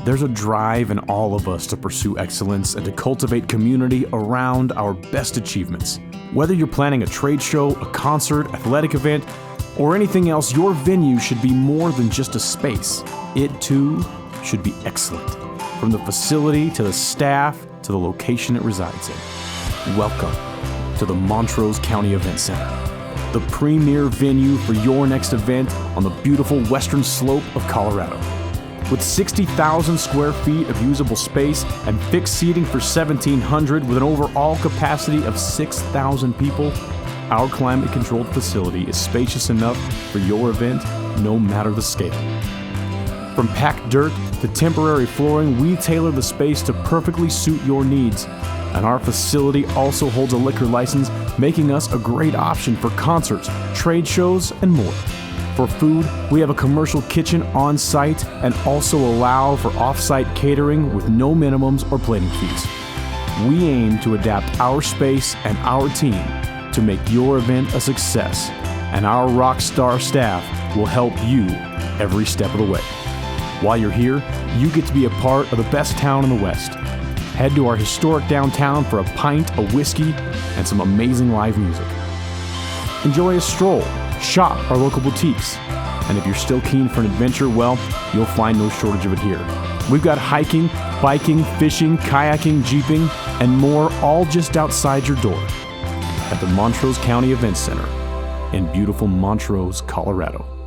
There's a drive in all of us to pursue excellence and to cultivate community around our best achievements. Whether you're planning a trade show, a concert, athletic event, or anything else, your venue should be more than just a space. It too should be excellent, from the facility to the staff to the location it resides in. Welcome to the Montrose County Event Center, the premier venue for your next event on the beautiful western slope of Colorado. With 60,000 square feet of usable space and fixed seating for 1,700 with an overall capacity of 6,000 people, our climate-controlled facility is spacious enough for your event, no matter the scale. From packed dirt to temporary flooring, we tailor the space to perfectly suit your needs. And our facility also holds a liquor license, making us a great option for concerts, trade shows, and more. For food, we have a commercial kitchen on site and also allow for off-site catering with no minimums or plating fees. We aim to adapt our space and our team to make your event a success, and our rock star staff will help you every step of the way. While you're here, you get to be a part of the best town in the West. Head to our historic downtown for a pint, a whiskey, and some amazing live music. Enjoy a stroll, shop our local boutiques, and if you're still keen for an adventure, well, you'll find no shortage of it here. We've got hiking, biking, fishing, kayaking, jeeping, and more, all just outside your door at the Montrose County Event Center in beautiful Montrose, Colorado.